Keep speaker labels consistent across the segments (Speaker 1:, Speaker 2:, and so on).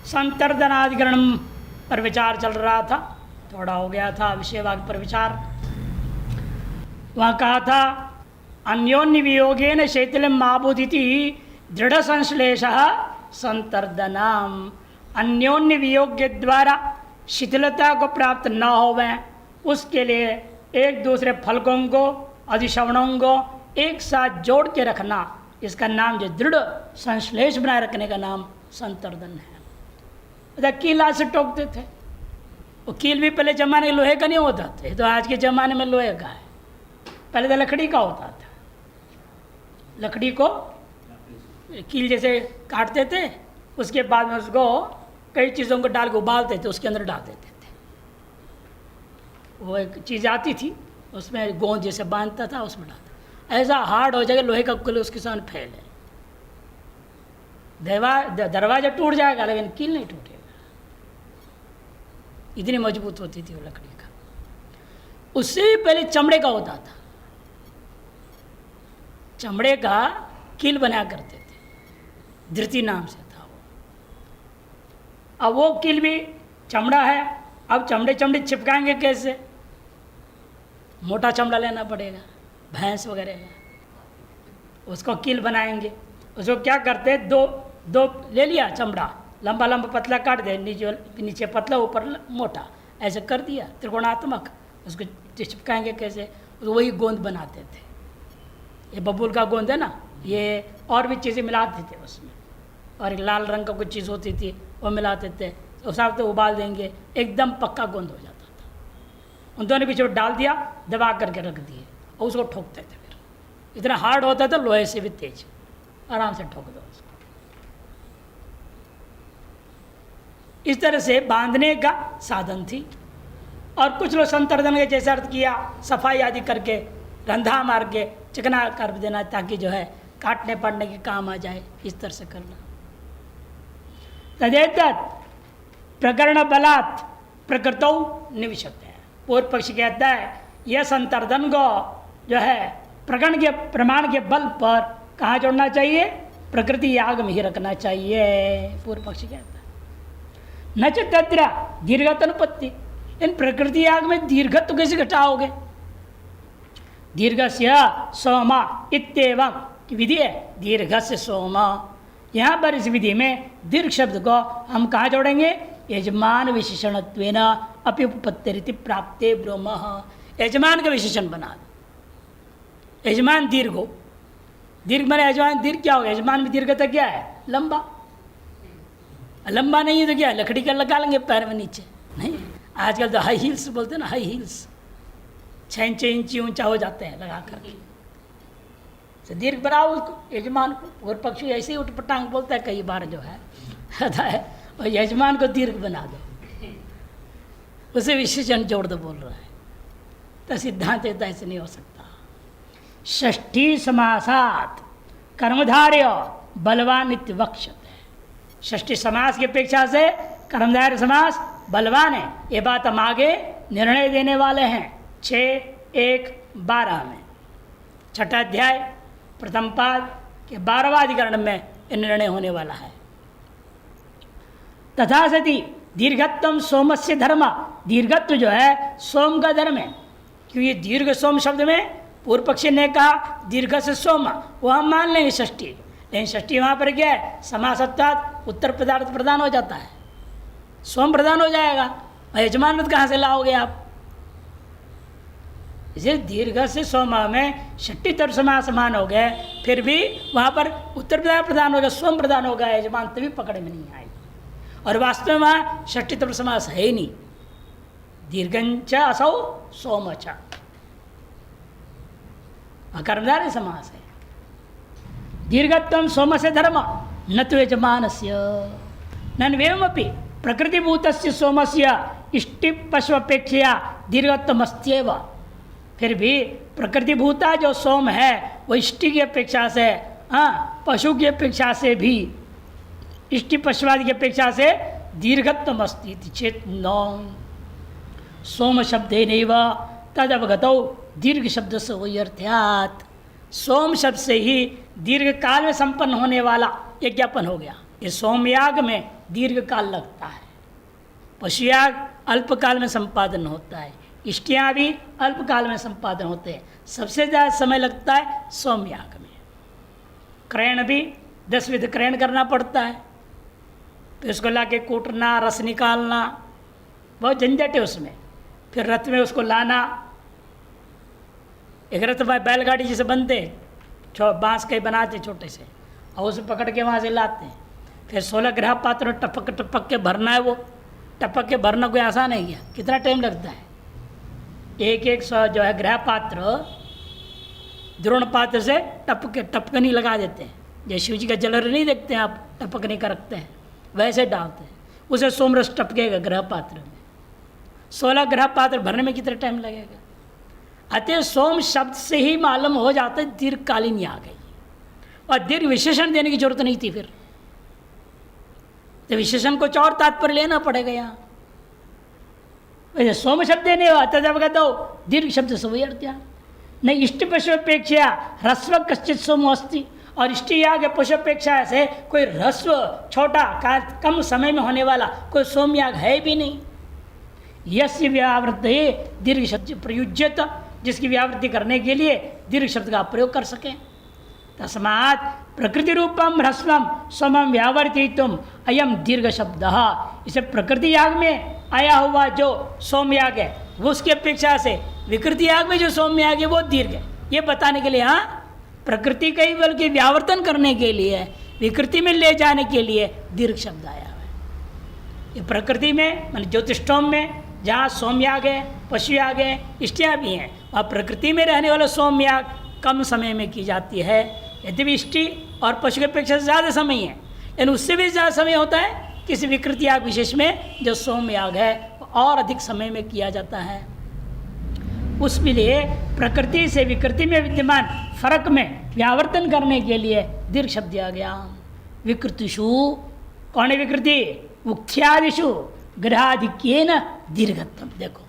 Speaker 1: संतर्दनाधिकरण पर विचार चल रहा था, थोड़ा हो गया था विषयवाग पर विचार। वहाँ कहा था अन्योन्य वियोगेन शैथिल्यम आबुदिति दृढ़ संश्लेष संतर्दनाम। अन्योन्य वियोग के द्वारा शिथिलता को प्राप्त न होवे उसके लिए एक दूसरे फलकों को अधिश्रवणों को एक साथ जोड़ के रखना, इसका नाम जो दृढ़ संश्लेष बनाए रखने का नाम संतर्दन है। कील आज से टोकते थे, वो कील भी पहले जमाने लोहे का नहीं होता था, तो आज के ज़माने में लोहे का है। पहले तो लकड़ी का होता था, लकड़ी को कील जैसे काटते थे, उसके बाद में उसको कई चीज़ों को डाल के उबालते थे, उसके अंदर डाल देते थे। वो एक चीज़ आती थी, उसमें गोंद जैसे बांधता था, उसमें डालता। ऐसा हार्ड हो जाएगा लोहे का कुल, उसके सामने फैले दरवाजा टूट जाएगा लेकिन कील नहीं टूटेगा, इतनी मजबूत होती थी वो लकड़ी का। उससे पहले चमड़े का होता था, चमड़े का कील बनाया करते थे, धृति नाम से था वो। अब वो कील भी चमड़ा है, अब चमड़े चिपकाएंगे कैसे? मोटा चमड़ा लेना पड़ेगा, भैंस वगैरह का, उसको कील बनाएंगे। उसको क्या करते, दो ले लिया चमड़ा, लंबा लंबा पतला काट दे, नीचे पतला ऊपर मोटा, ऐसे कर दिया त्रिकोणात्मक। उसको चिपकाएंगे कैसे? तो वही गोंद बनाते थे। ये बबूल का गोंद है ना, ये और भी चीज़ें मिलाते थे उसमें, और एक लाल रंग का कुछ चीज़ होती थी वो मिलाते थे, तो साथ तो उबाल देंगे, एकदम पक्का गोंद हो जाता था। उन दोनों बीच में डाल दिया, दबा करके रख दिए और उसको ठोकते थे। फिर इतना हार्ड होता था, लोहे से भी तेज, आराम से ठोक दो उसको। इस तरह से बांधने का साधन थी। और कुछ लोग संतर्दन के जैसे अर्थ किया, सफाई आदि करके रंधा मार के चिकना कर देना, ताकि जो है काटने पड़ने के काम आ जाए, इस तरह से करना। तदेतत् प्रकरण बलात् प्रकृतौ निविशते है। पूर्व पक्ष कहता है यह संतर्दन को जो है प्रकरण के प्रमाण के बल पर कहाँ जोड़ना चाहिए? प्रकृति याग में ही रखना चाहिए, पूर्व पक्ष कहता है। न च तत्र दीर्घत अनुपत्ति, इन प्रकृति याग में दीर्घत्व कैसे घटाओगे? दीर्घस्य सोमा इत्येवं विधि है, दीर्घस्य सोमा। यहाँ पर इस विधि में दीर्घ शब्द को हम कहाँ जोड़ेंगे? यजमान विशेषणत्वेन अपि उपपत्तिरिति प्राप्ते ब्रह्म। यजमान का विशेषण बना दो, यजमान दीर्घ हो। दीर्घ माने यजमान दीर्घ क्या होगा? यजमान में दीर्घता क्या है? लंबा। लंबा नहीं है तो क्या, लकड़ी का लगा लेंगे पैर में नीचे? नहीं, आजकल तो हाई हील्स बोलते हैं ना, हाई हील्स 6 इंच ऊंचा हो जाते हैं लगा कर। तो दीर्घ बनाओ उसको, यजमान को। और पक्षी ऐसे ही उठपटांग बोलता है कई बार जो है, और यजमान को दीर्घ बना दो, उसे विशेषण जोड़ दो बोल रहा है। तो सिद्धांत ऐसे नहीं हो सकता। षष्ठी समासात कर्मधार्य बलवान नित्य वक्षते। षष्ठी समास की अपेक्षा से कर्मधारय समास बलवान है, ये बात हम आगे निर्णय देने वाले हैं 6:1:12 में। छठा अध्याय प्रथम पाद के 12वां अधिकरण में यह निर्णय होने वाला है। तथा सती दीर्घत्व सोमस्य धर्म, दीर्घत्व जो है सोम का धर्म है, क्योंकि दीर्घ सोम शब्द में पूर्व पक्षी ने कहा दीर्घ से सोम, वो हम मान लेंगे षष्ठी, लेकिन षष्ठी वहाँ पर क्या है? समासत्वात उत्तर पदार्थ प्रदान हो जाता है, सोम प्रदान हो जाएगा, और यजमान मत कहाँ से लाओगे आप? इसे दीर्घ से सोम में षष्ठी तरफ समास मान हो गए, फिर भी वहाँ पर उत्तर पदार्थ प्रदान होगा, सोम प्रदान होगा, यजमान तभी पकड़ में नहीं आएगी। और वास्तव में वहाँ षष्ठी तरफ समास है ही नहीं, दीर्घंच असौ सोमच कर्मधारय समास है। दीर्घत्वं सोमस्य धर्म न तो यजमानस्य नन्वेवमपि प्रकृतिभूतस्य सोमस्य इष्टि पशुअपेक्षया दीर्घत्वमस्त्येव। फिर भी प्रकृतिभूता जो सोम है वो इष्टि की अपेक्षा से, पशु की अपेक्षा से भी, इष्टि पशुवादि की अपेक्षा से दीर्घत्वमस्ति चेत न सोम शब्दे नैव तद अवगतौ दीर्घ शब्द से वही अर्थात सोम शब्द से ही दीर्घ काल में संपन्न होने वाला यज्ञापन हो गया। इस सोमयाग में दीर्घ काल लगता है। पशुयाग अल्पकाल में संपादन होता है, इष्टियाँ भी अल्पकाल में संपादन होते हैं। सबसे ज़्यादा समय लगता है सोमयाग में। क्रयण भी 10 विध क्रयण करना पड़ता है, फिर उसको ला के कूटना, रस निकालना, बहुत झंझट है उसमें। फिर रथ में उसको लाना, एक रथ बैलगाड़ी जैसे बनते, बांस के बनाते छोटे से, और उसे पकड़ के वहाँ से लाते हैं। फिर 16 ग्रह पात्र टपक टपक के भरना है। वो टपक के भरना कोई आसान नहीं है, कितना टाइम लगता है। एक जो है ग्रह पात्र द्रोण पात्र से टपकनी लगा देते हैं, जैसे शिव जी का जलर नहीं देखते हैं आप, टपकनी का रखते हैं, वैसे डालते हैं। उसे सोमरस टपकेगा ग्रह पात्र में। 16 ग्रह पात्र भरने में कितना टाइम लगेगा। अतः सोम शब्द से ही मालूम हो जाता है दीर्घकालीन आ गई, और दीर्घ विशेषण देने की जरूरत नहीं थी। फिर तो विशेषण को और तात्पर्य लेना पड़ेगा यहाँ। वैसे सोम शब्द देने तथा दीर्घ शब्द सुव्यर्थ्या न इष्ट पशुपेक्षा ह्रस्व कश्चित सोमो अस्ति। और इष्टियाग पशुपेक्षा से कोई ह्रस्व छोटा कम समय में होने वाला कोई सोमयाग है भी नहीं। यस्य व्यावृत्ति दीर्घ शब्द प्रयुज्यत, जिसकी व्यावृत्ति करने के लिए दीर्घ शब्द का प्रयोग कर सकें। तस्मात् प्रकृति रूपम ह्रस्वम सोमम व्यावर्तितुम अयम दीर्घ शब्द। इसे प्रकृति याग में आया हुआ जो सोमयाग है वो उसकी अपेक्षा से विकृति याग में जो सोमयाग है वो दीर्घ है, ये बताने के लिए। हाँ, प्रकृति का ही बल्कि व्यावर्तन करने के लिए, विकृति में ले जाने के लिए दीर्घ शब्द आया है। ये प्रकृति में मान ज्योतिष्ठोम में जहाँ सोमयाग है, पशुयाग है, इष्टियाँ भी हैं, वहाँ प्रकृति में रहने वाला सोमयाग कम समय में की जाती है। यद्यपि इष्टि और पशु की अपेक्षा से ज़्यादा समय है, यानी उससे भी ज़्यादा समय होता है किसी विकृति याग विशेष में। जो सोमयाग है और अधिक समय में किया जाता है। उसके लिए प्रकृति से विकृति में विद्यमान फर्क में व्यावर्तन करने के लिए दीर्घ शब्द दिया गया। विकृतिषु, कौन है विकृति? उक्त्यादिषु ग्रहाधिक्येन दीर्घत्वम। देखो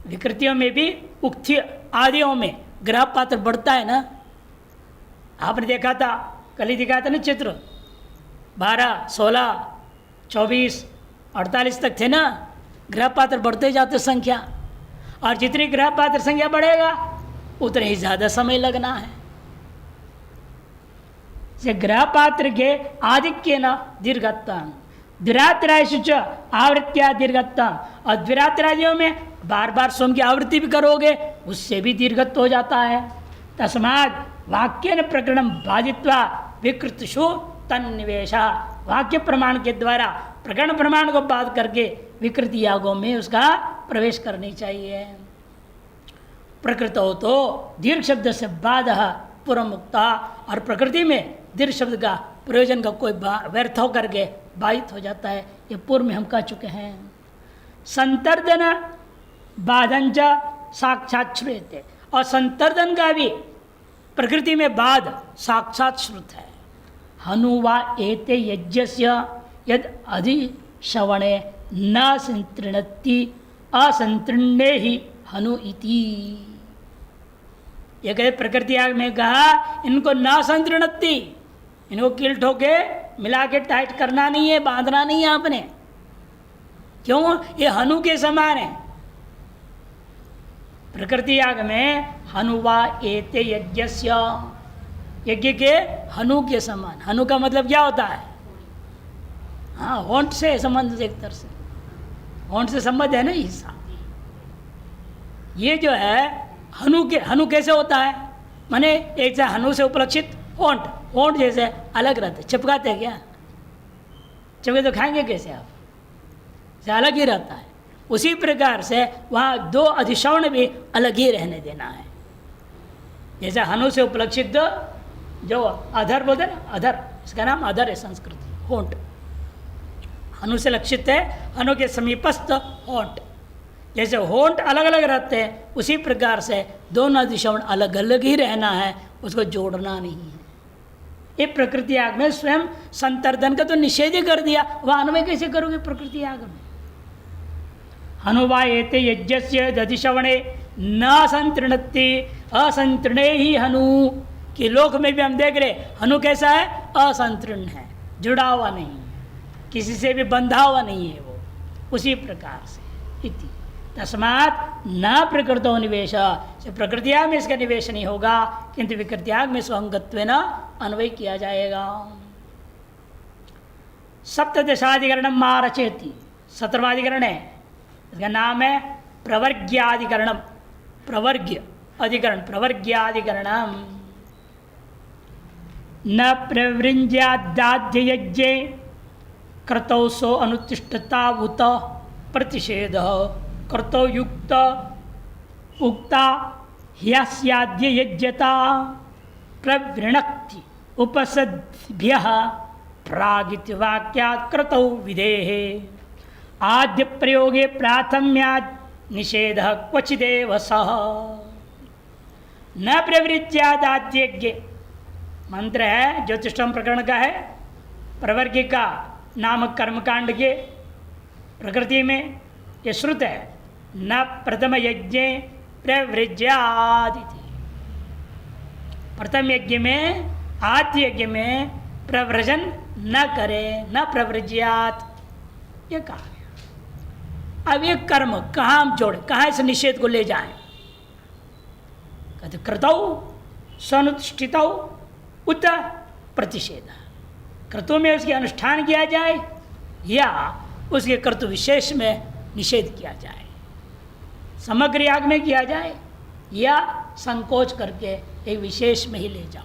Speaker 1: विकृतियों में भी उक्ति आदियों में ग्रह पात्र बढ़ता है ना। आपने देखा था, कल ही दिखाया था ना चित्र, 12, 16, 24, 48 तक थे ना। ग्रह पात्र बढ़ते जाते संख्या, और जितनी ग्रह पात्र संख्या बढ़ेगा उतने ही ज़्यादा समय लगना है। से ग्रह पात्र के आधिक्य न दीर्घत्तम द्विरात्रादिषु च आवृत्त्या दीर्घत्तम। और द्विरात्रादियों में बार बार सोम की आवृत्ति भी करोगे उससे भी दीर्घत्व हो जाता है। तस्मात् वाक्येन प्रकरणम बाधित्वा विकृतिषु तन्निवेशा। वाक्य प्रमाण के द्वारा प्रकरण प्रमाण को बाध करके विकृति यागों में उसका प्रवेश करनी चाहिए। प्रकृत हो तो दीर्घ शब्द से बाध पूर्व मुक्ता। और प्रकृति में दीर्घ शब्द का प्रयोजन का कोई व्यर्थ होकर के बाधित हो जाता है। ये पूर्व में हम कह चुके हैं। संतर्दन बाधंच साक्षात श्रूयते। और संतर्दन का भी प्रकृति में बाध साक्षात श्रुत है। हनुवा एते यज्ञस्य यद अधिश्रवणे न संतृणति असंतृण्ये ही हनु इति। ये कहते प्रकृति याग में कहा इनको न संतृणति, इनको कील ठोके मिला के टाइट करना नहीं है, बांधना नहीं है आपने। क्यों? ये हनु के समान है। प्रकृति याग में हनुवा एते यज्ञस्य, यज्ञ के हनु के समान। हनु का मतलब क्या होता है? हाँ, होंठ से संबंध, एक तरह से होंठ से संबंध है ना हिस्सा। ये जो है हनु कैसे होता है? माने एक से हनु से उपलक्षित होंठ, होंठ जैसे अलग रहते, चिपकाते हैं क्या? चिपके तो खाएंगे कैसे आप? से अलग ही रहता है। उसी प्रकार से वहाँ दो अधिश्रवण भी अलग ही रहने देना है। जैसे हनु से उपलक्षित जो अधर बोलते ना, अधर, इसका नाम अधर है संस्कृत, होंठ। हनु से लक्षित है, हनु के समीपस्थ होंठ। जैसे होंठ अलग अलग रहते हैं उसी प्रकार से दोनों अधिश्रवण अलग अलग ही रहना है, उसको जोड़ना नहीं है। ये प्रकृति याग में स्वयं संतर्दन का तो निषेध ही कर दिया, वह अन्वय कैसे करोगे प्रकृति याग में? हनुवा एते यज्ञस्य दधिश्रवणे न संतृणति असंतृणे ही हनु। कि लोक में भी हम देख रहे हनु कैसा है? असंतृण है, जुड़ा हुआ नहीं। किसी से भी बंधा हुआ नहीं है वो, उसी प्रकार से इति तस्मात् न प्रकृतो निवेश, प्रकृतियाग में इसका निवेश नहीं होगा, किंतु विकृत्याग में स्वंगत्वेन अन्वय किया जाएगा। सप्तदशाधिकरणम मारचेति, 17वाधिकरण है, इसका नाम है प्रवर्ग्याधिकरणम, प्रवर्ग्य अधिकरण, प्रवर्ग्याधिकरणम। न प्रवृंज्यादाध्ययज्ञे कर्तौ सो अनुतिष्ठता उत प्रतिषेध कर्तौ युक्त उक्ता ह्यस्याद्ययज्ञता प्रवृणक्ति उपसद्भ्यः प्रागिति वाक्यात् कर्तौ विधेहे आद्य प्रयोगे प्राथम्यात् निषेधः क्वचिदेव सः। न प्रवृत्त्यादाद्यज्ञे मंत्र है, ज्योतिषम प्रकरण का है, प्रवर्ग का नामक कर्मकांड के प्रकृति में ये श्रुत है। न प्रथम यज्ञ प्रवृज्यादिति, प्रथम यज्ञ में, आद्य यज्ञ में प्रव्रजन न करे, न प्रवृज्यात, ये कहा गया। अब ये कर्म कहाँ हम जोड़े, कहाँ इस निषेध को ले जाएं? कहते कृतौ स्वनुष्ठितौ उत प्रतिषेध, कर्तव्य में उसके अनुष्ठान किया जाए या उसके कर्तव्य विशेष में निषेध किया जाए, समग्र याग में किया जाए या संकोच करके एक विशेष में ही ले जाओ।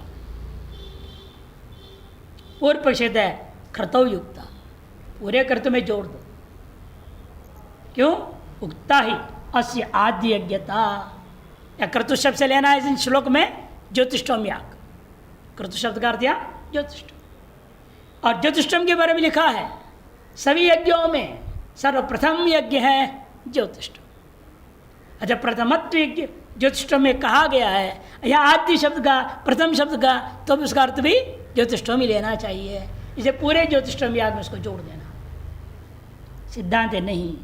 Speaker 1: पूर्व पक्षित है कर्तव्य युक्ता, पूरे कर्तव्य में जोड़ दो। क्यों? उक्ता ही अस्य आद्य यज्ञता, या कर्तव्य शब्द से लेना है इस श्लोक में ज्योतिष्ठोम याग, कर्तव्य शब्द का अर्थ या ज्योतिष्ठम, और ज्योतिष्ठम के बारे में लिखा है सभी यज्ञों में सर्वप्रथम यज्ञ है ज्योतिष्ठम। अच्छा, प्रथमत्व यज्ञ ज्योतिष्ठम में कहा गया है, या आद्य शब्द का, प्रथम शब्द का, तो उसका अर्थ भी ज्योतिष्ठम ही लेना चाहिए। इसे पूरे ज्योतिष्ठम याग में उसको जोड़ देना। सिद्धांत है नहीं,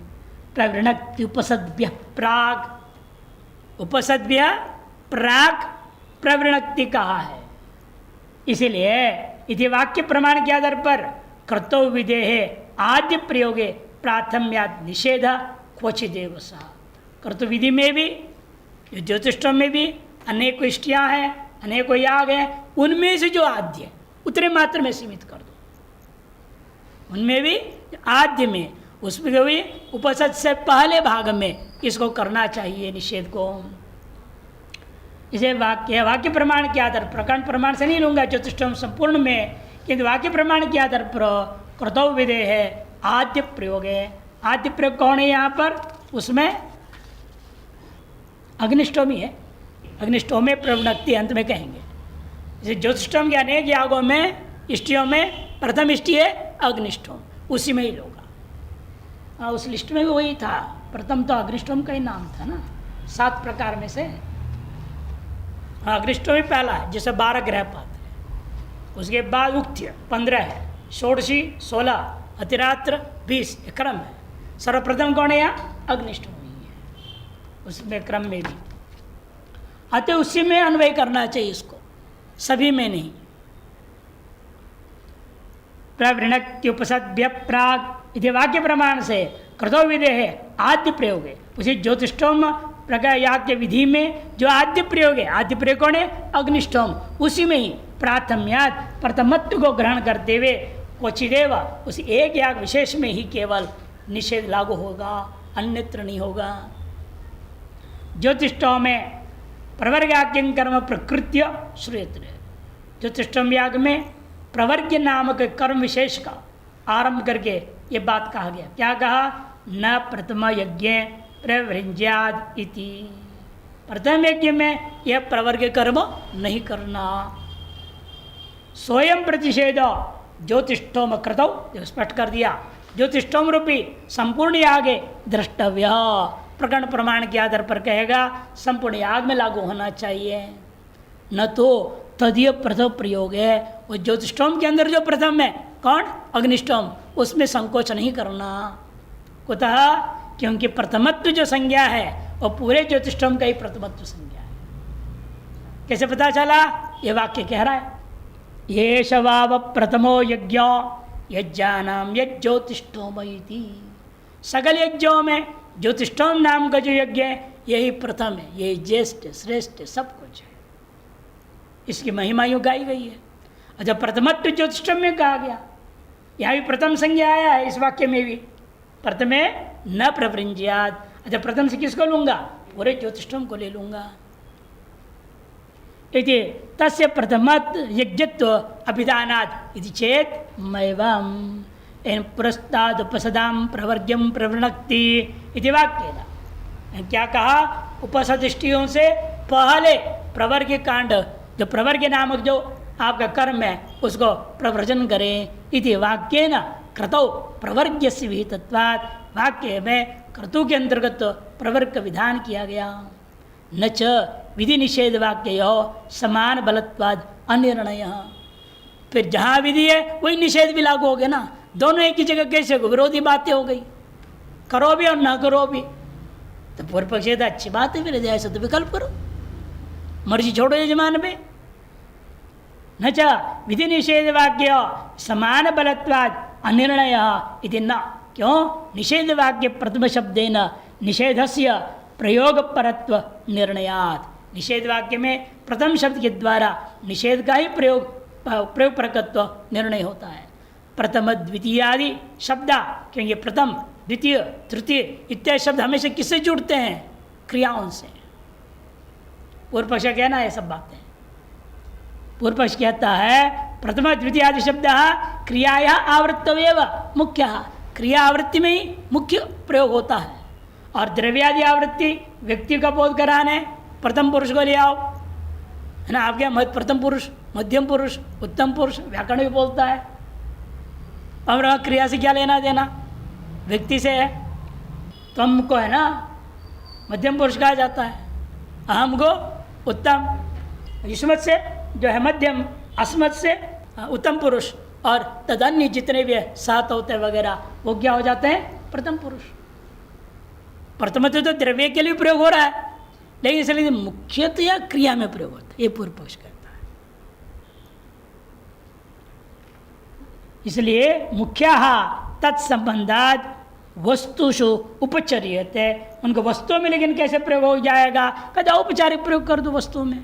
Speaker 1: प्रवृणक्ति उपसद्भ्य प्राग, उपसद्भ्य प्राग प्रवृणक्ति कहा है। इसीलिए इति वाक्य प्रमाण के आधार पर कर्तव्य विधेहे आद्य प्रयोगे प्राथम्याद निषेध क्वचिदेव सा। कर्तव्य विधि में भी, ज्योतिष्ठम में भी अनेक इष्टियाँ हैं, अनेक याग हैं, उनमें से जो आद्य उतने मात्र में सीमित कर दो। उनमें भी आद्य में, उसमें भी उपसद से पहले भाग में इसको करना चाहिए निषेध को। इसे वाक्य प्रमाण के आधार, प्रकरण प्रमाण से नहीं लूँगा ज्योतिष्ठम संपूर्ण में, किंतु वाक्य प्रमाण के आधार पर कर्तव्य विधेय है आद्य प्रयोग है। आद्य प्रयोग कौन है यहाँ पर? उसमें अग्निष्टोमी है, अग्निष्टोमे प्रवृत्ति अंत में कहेंगे। जैसे ज्योतिष्ठम के अनेक यागों में, इष्टियों में प्रथम इष्टि है अग्निष्टोम, उसी में ही होगा। उस लिस्ट में भी वही था, प्रथम तो अग्निष्टोम का ही नाम था ना, 7 प्रकार में से अग्निष्टोम ही पहला है, जैसे 12 ग्रह पात्र है। उसके बाद उक्त्य 15 है, षोडशी 16, अतिरात्र 20, क्रम है। सर्वप्रथम कौन है यहाँ? अग्निष्टोम ही है, उसमें क्रम में भी अतः उसी में अन्वय करना चाहिए इसको, सभी में नहीं। प्रवृणक्त्युपसद्भ्य प्राग इति वाक्य प्रमाण से कर्तव्य विधेय है आद्य प्रयोग है। उसी ज्योतिष्ठोम प्रकार याग के विधि में जो आद्य प्रयोग है, आद्य प्रयोग कौन है? अग्निष्ठोम, उसी में ही प्राथम्याद प्रथमत्व को ग्रहण करते हुए क्वचिदेव उस एक याग विशेष में ही केवल निषेध लागू होगा, अन्यत्र नहीं होगा। ज्योतिष्ठोम में प्रवर्गाख्यं कर्म प्रकृत्य श्रूयते, ज्योतिष्ठोम याग में प्रवर्ग नामक कर्म विशेष का आरंभ करके ये बात कहा गया। क्या कहा? न प्रथम यज्ञ प्रवृंज्याद इति, प्रथम यज्ञ में यह प्रवर्ग कर्म नहीं करना। स्वयं प्रतिषेध ज्योतिष्ठोम कृतौ, स्पष्ट कर दिया, ज्योतिष्ठोम रूपी संपूर्ण याग द्रष्टव्य, प्रकरण प्रमाण के आधार पर कहेगा संपूर्ण याग में लागू होना चाहिए, न तो तदीय प्रथम प्रयोग है। वो ज्योतिष्ठोम के अंदर जो प्रथम है कौन? अग्निष्ठोम, उसमें संकोच नहीं करना। कुतः? क्योंकि प्रथमत्व जो संज्ञा है वो पूरे ज्योतिष्ठोम का ही प्रथमत्व संज्ञा है। कैसे पता चला? ये वाक्य कह रहा है, ये शवाव प्रथमो यज्ञ, यज्ञानाम यज्ञोतिष्ठोमयति। सकल यज्ञों में ज्योतिष्ठोम नाम का जो यज्ञ है यही प्रथम है, यही ज्येष्ठ श्रेष्ठ सब कुछ है, इसकी महिमा यूँ गाई गई है। अच्छा, प्रथमत्व ज्योतिष्ठम में कहा गया, यहाँ भी प्रथम संज्ञा आया है इस वाक्य में भी, प्रथमे न प्रवृंज्यात। अच्छा, प्रथम से किसको लूँगा? पूरे ज्योतिष्ठम को ले लूँगा। इति तस्य प्रथमत यज्ञत्व अभिधानात् इति चेत मैवम इन पुरस्ताद उपसदाम प्रवर्ग्यम प्रवृणक्ति इति वाक्य। क्या कहा? उपसदृष्टियों से पहले प्रवर्ग कांड, जो प्रवर्ग नामक जो आपका कर्म है उसको प्रवर्जन करें। इति वाक्य न क्रतौ प्रवर्ग्य से विहितत्वात्, वाक्य में क्रतु के अंतर्गत प्रवर्ग का विधान किया गया। न च विधि निषेध वाक्य समान बलत्वाद अनिर्णय। फिर जहाँ विधि है वही निषेध भी लागू हो गया ना, दोनों एक ही जगह कैसे हो? विरोधी बातें हो गई, करो भी और ना करो भी। तो पूर्व पक्ष तो अच्छी बात है, फिर ऐसा तो विकल्प करो, मर्जी छोड़ो यजमान पे। न च विधि निषेध वाक्य समान बलत्वाद अनिर्णय इति न। क्यों? निषेध वाक्य प्रथम शब्देन निषेधस्य प्रयोग परत्व निर्णयात्। निषेध वाक्य में प्रथम शब्द के द्वारा निषेध का ही प्रयोग परकत्व निर्णय होता है। प्रथम द्वितीय आदि शब्द, क्योंकि प्रथम द्वितीय तृतीय इत्यादि शब्द हमेशा किससे जुड़ते हैं? क्रियाओं से। पूर्व पक्ष कहना है सब बातें। पूर्व पक्ष कहता है प्रथम द्वितीय आदि शब्द क्रियाया आवृत्तवेव मुख्य, क्रिया आवृत्ति में ही मुख्य प्रयोग होता है। और द्रव्यादि आवृत्ति व्यक्ति का बोध कराने प्रथम पुरुष को ले आओ, है ना। आपके प्रथम पुरुष, मध्यम पुरुष, उत्तम पुरुष व्याकरण भी बोलता है। और क्रिया से क्या लेना देना? व्यक्ति से है। त्वम को है ना मध्यम पुरुष कहा जाता है, अहम को उत्तम, युष्मत से जो है मध्यम, अस्मत से उत्तम पुरुष, और तदन्य जितने भी सात होते वगैरह वो क्या हो जाते हैं? प्रथम पुरुष। प्रथम तो द्रव्य के लिए प्रयोग हो रहा है, लेकिन इसलिए मुख्यतया क्रिया में प्रयोग होता है, ये पूर्व पक्ष कहता है। इसलिए मुख्या तत्संबंधात वस्तुषु उपचर्यते, उनको वस्तुओं में लेकिन कैसे प्रयोग हो जाएगा? कहते औपचारिक प्रयोग कर दो वस्तुओं में।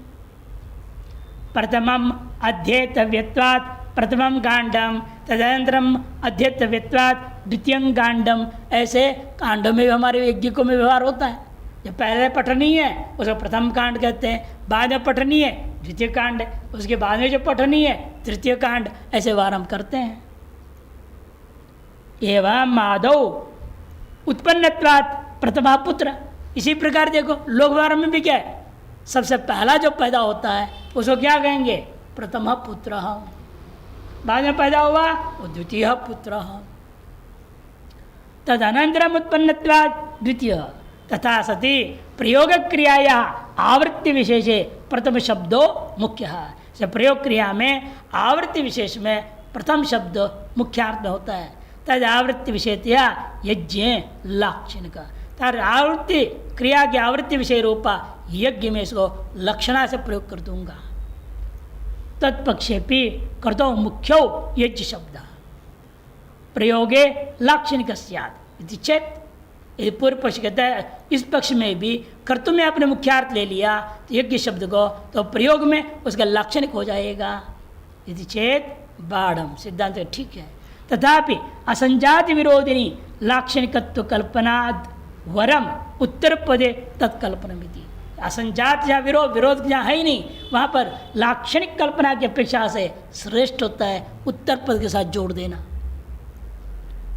Speaker 1: प्रथमम अध्येतव्यत्वात् प्रथमम कांडम, तदनंतरम अध्येतव्यत्वात् द्वितीयं कांडम। ऐसे कांडों में भी हमारे यज्ञों में व्यवहार होता है। जब पहले पठनी है उसको प्रथम कांड कहते हैं, बाद में पठनी है द्वितीय कांड, उसके बाद में जो पठनी है तृतीय कांड, ऐसे व्यवहार हम करते हैं। एवं माधव उत्पन्नत्वात् प्रथमा पुत्र। इसी प्रकार देखो लोक व्यवहार में भी क्या है? सबसे पहला जो पैदा होता है उसको क्या कहेंगे? प्रथम पुत्र। बाद में पैदा हुआ वो द्वितीय पुत्र। तदनंतरम उत्पन्नत्वात् द्वितीय। तथा सति प्रयोग क्रियाया आवृत्ति विशेषे प्रथम शब्दों मुख्य। प्रयोग क्रिया में आवृत्ति विशेष में प्रथम शब्द मुख्यार्थ में होता है। तद आवृत्ति विषयतया यज्ञ लाक्षणिक। तर आवृत्ति क्रिया की आवृत्ति विषय रूपा यज्ञ में इसको लक्षणा से प्रयोग कर दूंगा। तत्पक्षेपी कर्तो मुख्यो यज्ञ शब्द प्रयोगे लाक्षणिक स्यात् चेत। यदि पूर्व पक्ष कहता है इस पक्ष में भी कर्तु में अपने मुख्यार्थ ले लिया तो यज्ञ शब्द को, तो प्रयोग में उसका लाक्षणिक हो जाएगा। यदि चेत बाढ़ सिद्धांत ठीक है। तथापि असंजाति विरोधिनी लाक्षणिकत्व कल्पनाद वरम उत्तर पदे तत्कल्पनमिति। असंजात जहाँ विरोध जहाँ है ही नहीं, वहाँ पर लाक्षणिक कल्पना की अपेक्षा से श्रेष्ठ होता है उत्तर पद के साथ जोड़ देना।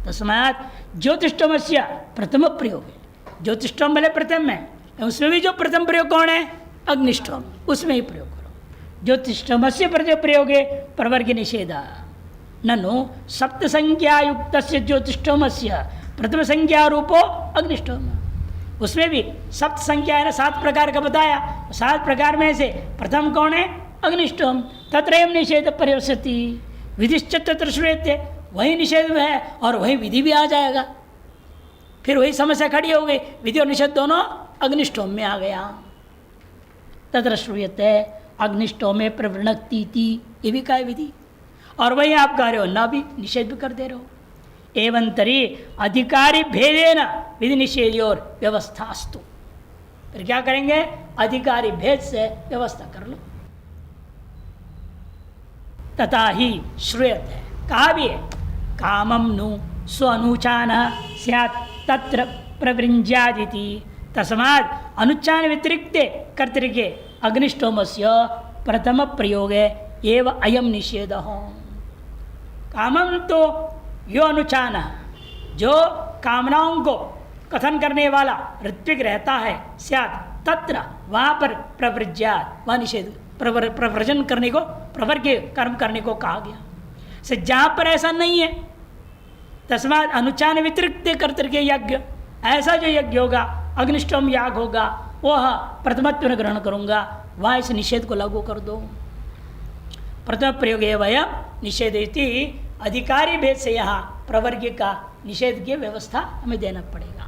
Speaker 1: तस्मात् ज्योतिष्ठोमस्य प्रथम प्रयोग है। ज्योतिष्ठोम भले प्रथम है, उसमें भी जो प्रथम प्रयोग कौन है? अग्निष्ठोम, उसमें ही प्रयोग करो। ज्योतिष्ठोमस्य प्रयोग है प्रवर्ग निषेधा। ननु सप्त संख्या युक्त ज्योतिष्ठोमस्य प्रथम संख्या रूपो अग्निष्ठोम। उसमें भी सप्त संख्या है ना, 7 प्रकार का बताया। 7 प्रकार में से प्रथम कौन है? अग्निष्ठोम। तत्रयम् निषेध पर्यवसति विधिश्च तत्र श्रूयते। वही निषेध में है और वही विधि भी आ जाएगा। फिर वही समस्या खड़ी हो गई, विधि और निषेध दोनों अग्निष्ठोम में आ गया। तत्र श्रूयते अग्निष्ठोमे प्रवृणक्ति, ये भी काय विधि। और वही आप कह रहे हो ना भी निषेध भी कर दे रहे हो। एवं तरी अधिकारी भेदेन विधि निषेध और व्यवस्थास्तु, फिर क्या करेंगे? अधिकारी भेद से व्यवस्था कर लो। तथा ही श्रूयत है, कहा भी है, कामम नु स्वनुचान स्यात् तत्र प्रवृंज्यादिति, तस्मात् अनुच्चान व्यतिरिक्त कर्तृके अग्निष्टोमस्य प्रथम प्रयोग एव अयम निषेध। कामम तो यो अनुचान, जो कामनाओं को कथन करने वाला ऋत्विक रहता है, स्यात् तत्र वहाँ पर प्रवृज्यात्, वह निषेध प्रव्रजन करने को, प्रवर के कर्म करने को कहा गया। से जहाँ पर ऐसा नहीं है, तस्मात् अनुचान व्यतिरिक्त कर्तृके यज्ञ, ऐसा जो यज्ञ होगा, अग्निष्टोम याग होगा, वह प्रथमत्व में ग्रहण करूँगा, वहाँ इस निषेध को लागू कर दो। प्रथम प्रयोग है वह निषेध, अधिकारी भेद से यहाँ प्रवर्ग का निषेध की व्यवस्था हमें देना पड़ेगा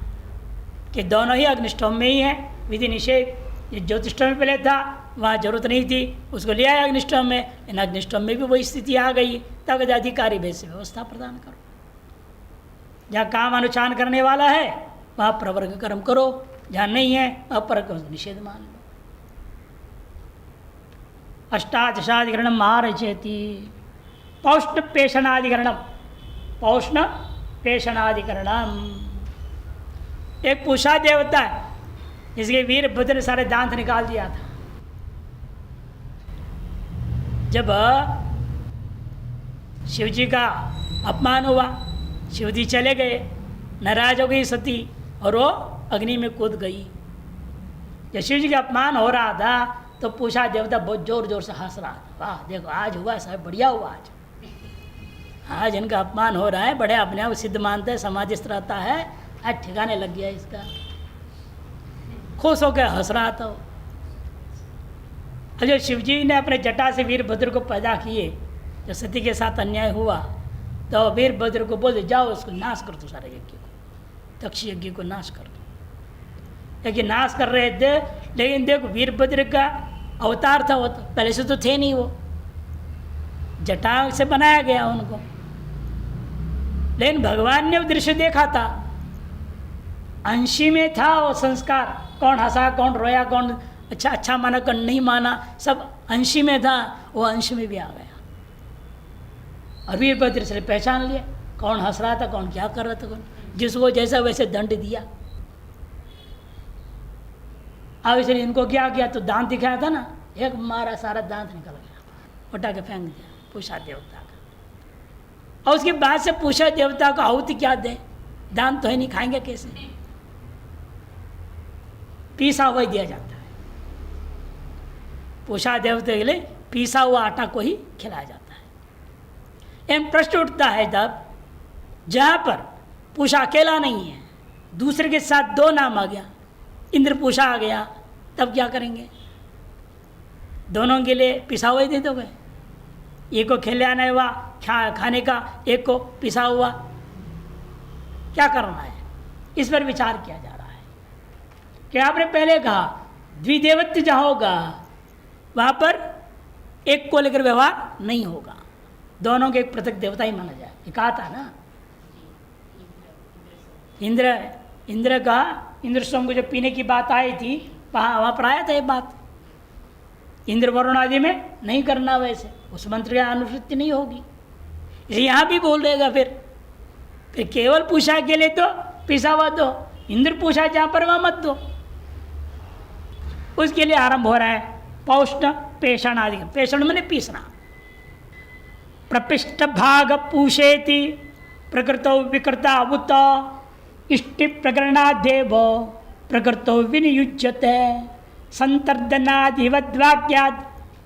Speaker 1: कि दोनों ही अग्निष्टोम में ही है विधि निषेध। ज्योतिष्टोम में पहले था, वहाँ जरूरत नहीं थी, उसको ले आया अग्निष्टोम में, इन अग्निष्टोम में भी वही स्थिति आ गई, तब अधिकारी भेद से व्यवस्था प्रदान करो। जहाँ काम अनुचान करने वाला है वहाँ प्रवर्ग कर्म करो, जहाँ नहीं है वहाँ पर निषेध मान लो। अष्टादशाधिकरणम आरचयति पौष्ण पेषणाधिकरणम, पौष्ण पेषणाधिकरणम। एक पूषा देवता है जिसके वीरभद्र ने सारे दांत निकाल दिया था। जब शिव जी का अपमान हुआ, शिव जी चले गए, नाराज हो गई सती और वो अग्नि में कूद गई। जब शिव जी का अपमान हो रहा था तो पूषा देवता बहुत जोर जोर से हंस रहा था, वाह देखो आज हुआ साहब, बढ़िया हुआ आज इनका अपमान हो रहा है, बड़े अपने आप सिद्ध मानते हैं, समाधिस्थ रहता है, आज ठिकाने लग गया इसका, खुश होकर हंस रहा था। और जो शिवजी ने अपने जटा से वीरभद्र को पैदा किए, जब सती के साथ अन्याय हुआ तो वीरभद्र को बोले जाओ उसको नाश कर दो, सारे यज्ञ को, तक्ष यज्ञ को नाश कर दो। लेकिन नाश कर रहे थे, लेकिन देखो वीरभद्र का अवतार था वो, तो पहले से तो थे नहीं, वो जटा से बनाया गया उनको, लेकिन भगवान ने वो दृश्य देखा था, अंशी में था वो संस्कार, कौन हंसा कौन रोया, कौन अच्छा माना कौन नहीं माना, सब अंशी में था, वो अंश में भी आ गया। और वीरभद्र से पहचान लिया कौन हंस रहा था, कौन क्या कर रहा था, कौन जिसको जैसा वैसे दंड दिया। अब इसलिए इनको क्या किया, तो दांत दिखाया था ना, एक मारा सारा दांत निकल गया, उठा के फेंक दिया पूषा देवता का। और उसके बाद से पूषा देवता को आहुति क्या दे, दांत तो है नहीं, खाएंगे कैसे, पीसा हुआ ही दिया जाता है। पूषा देवता के लिए पीसा हुआ आटा को ही खिलाया जाता है। एम प्रश्न उठता है तब जहाँ पर पूषा अकेला नहीं है, दूसरे के साथ दो नाम आ गया, इंद्र पूषा आ गया, तब क्या करेंगे? दोनों के लिए पिसा हुआ ही दे दोगे, एक को खिलाना हुआ खाने का, एक को पिसा हुआ, क्या करना है? इस पर विचार किया जा रहा है कि आपने पहले कहा द्विदेवत्व जहाँ होगा वहाँ पर एक को लेकर व्यवहार नहीं होगा, दोनों के एक पृथक देवता ही माना जाए, ये कहा था ना। इंद्र का इंद्रस्वम को जो पीने की बात आई थी, वहाँ पर आया था ये बात, इंद्र वरुण आदि में नहीं करना, वैसे उस मंत्र की अनुवृत्ति नहीं होगी, इसलिए यहाँ भी बोल देगा। फिर केवल पूषा के लिए तो पिसा हुआ दो, इंद्र पूषा जहाँ पर वहाँ मत दो। उसके लिए आरंभ हो रहा है पौष्ण पेषण आदि। पेषण मैंने पीसना। प्रपिष्ट भाग पूषेति प्रकृतो विकृता उत इष्टि प्रकरणादेव प्रकृतो विनियुज्यते संतर्दनादिवद्वाक्यात्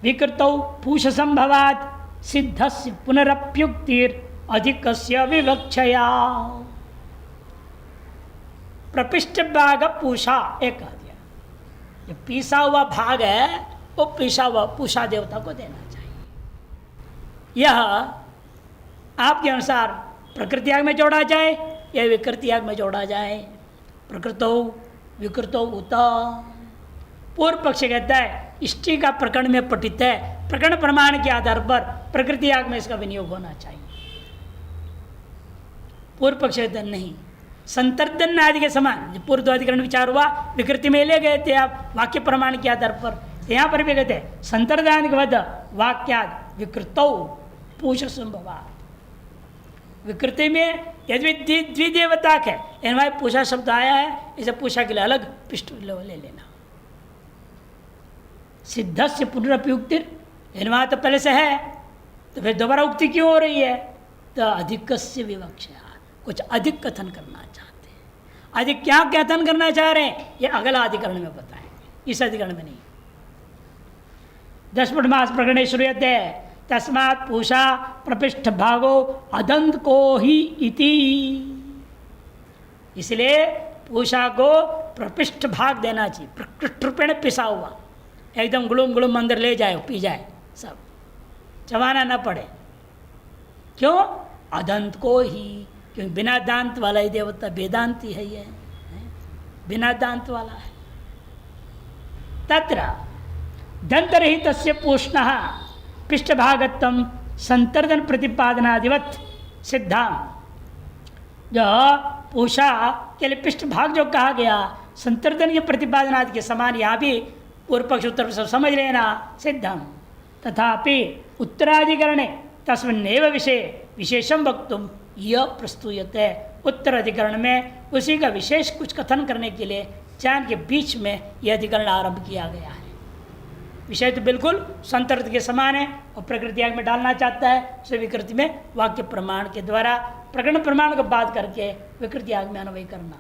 Speaker 1: विकृतौ पूष संभवात् सिद्धस्य पुनरप्युक्तिर अधिकस्य विवक्षया। प्रपिष्ट भाग पूषा एक कह दिया, ये पीसा हुआ भाग है वो पीसा हुआ पूषा देवता को देना चाहिए। यह आपके अनुसार प्रकृति याग में जोड़ा जाए या विकृति याग में जोड़ा जाए? प्रकृतो विकृतो उत। पूर्व पक्ष कहता है इष्टि का प्रकरण में पठित है, प्रकरण प्रमाण के आधार पर प्रकृति याग में इसका विनियोग होना चाहिए। पूर्व पक्ष नहीं, संतर्दन आदि के समान पूर्व अधिकरण विचार हुआ, विकृति में ले गए थे आप वाक्य प्रमाण के आधार पर, यहाँ पर भी कहते हैं संतर्दान के बाद वाक्याद विकृतौ पूष संभवा। विकृति में यदि द्विदेवता है, इनमें पूषा शब्द आया है, इसे पूषा के लिए अलग पृष्ठ ले लेना। सिद्ध से पुनरअपयुक्ति, इनमें तो पहले से है, तो फिर दोबारा उक्ति क्यों हो रही है? तो अधिक से विवक्षा, कुछ अधिक कथन करना चाहते हैं। अधिक क्या कथन करना चाह रहे हैं ये अगला अधिकरण में बताएंगे, इस अधिकरण में नहीं। 10 मास प्रकरणे श्रूयते तस्मात् पूषा प्रपृष्ठ भागो अदंत को ही इति। इसलिए पूषा को प्रपृष्ठ भाग देना चाहिए, प्रकृष्ट रूपेण पिसा हुआ, एकदम गुलुम गुलुम अंदर ले जाए, पी जाए, सब चबाना न पड़े। क्यों? अदंत को ही, क्योंकि बिना दांत वाला ही देवता वेदांती है, ये बिना दांत वाला है। तत्र दंतरहित पूष्ण पृष्ठभागत्व संतर्दन प्रतिपादनादिवत सिद्धांत। जो पूषा के लिए पृष्ठभाग जो कहा गया संतर्दन के प्रतिपादनादि के समान, यहाँ भी पूर्व पक्ष उत्तर सब समझ लेना सिद्धांत। तथापि उत्तराधिकरणे तस्मिन्नेव विषय विशेषम वक्तुम यह प्रस्तुयते। उत्तराधिकरण में उसी का विशेष कुछ कथन करने के लिए चांद के बीच में यह अधिकरण आरंभ किया गया है। विषय तो बिल्कुल संतर्द के समान है और प्रकृति याग में डालना चाहता है, उसे विकृति में वाक्य प्रमाण के द्वारा प्रकरण प्रमाण को बात करके विकृति याग में अन्वय करना।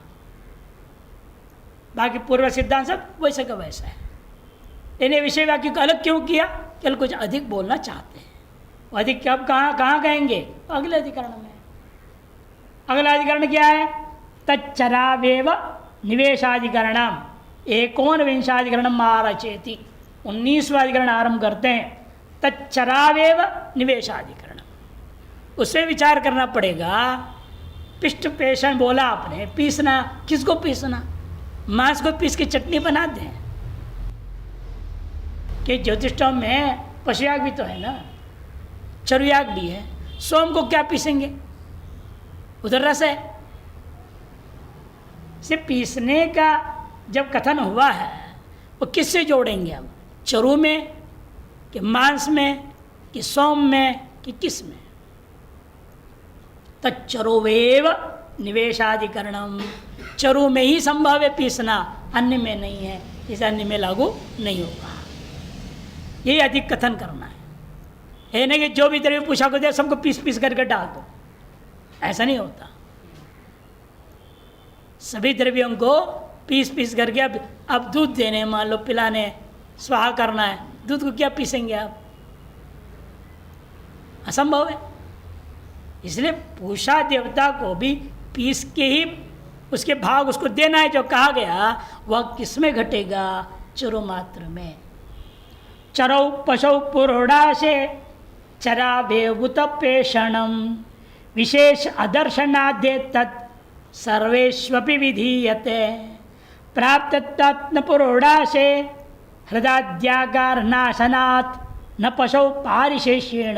Speaker 1: बाकी पूर्व सिद्धांत सब वैसे का वैसा है। इन्हें विषय वाक्य को अलग क्यों किया? केवल कुछ अधिक बोलना चाहते हैं। वो अधिक कब कहाँ कहेंगे? तो अगले अधिकरण में। अगला अधिकरण क्या है? तच्चरावेव निवेशाधिकरणम एकोनविंशाधिकरणम आरचेति। 19वां अधिकरण आरंभ करते हैं। तच्चरावेव निवेशाधिकरण, उससे विचार करना पड़ेगा। पिष्ट पेशन बोला आपने, पीसना, किसको पीसना? मांस को पीस के चटनी बना दें कि ज्योतिषों में पशुयाग भी तो है ना, चरुयाग भी है। सोम को क्या पीसेंगे? उधर रस है। से पीसने का जब कथन हुआ है वो किससे जोड़ेंगे हम? चरु में कि मांस में कि सोम में कि किस में? तच्चरोवेव निवेशाधिकरणम, चरु में ही संभव है पीसना, अन्य में नहीं है, इस अन्य में लागू नहीं होगा। यही अधिक कथन करना है नहीं कि जो भी द्रव्य पूछा को दे सबको पीस पीस करके डाल दो, ऐसा नहीं होता। सभी द्रव्यों को पीस पीस करके अब दूध देने, मान लो पिलाने, स्वाहा करना है, दूध को क्या पीसेंगे आप? असंभव है। इसलिए पूषा देवता को भी पीस के ही उसके भाग उसको देना है। जो कहा गया वह किसमें घटेगा? चरो मात्र में। चरौ पशौ पुरोडाशे चराभेभूत पेषणम विशेष अदर्शनाद्य तत् सर्वेष्वपि विधीयते। प्राप्त तत्न पुरोडाशे हृदाद्यागार नाशनात् न पशौ पारिशेषेण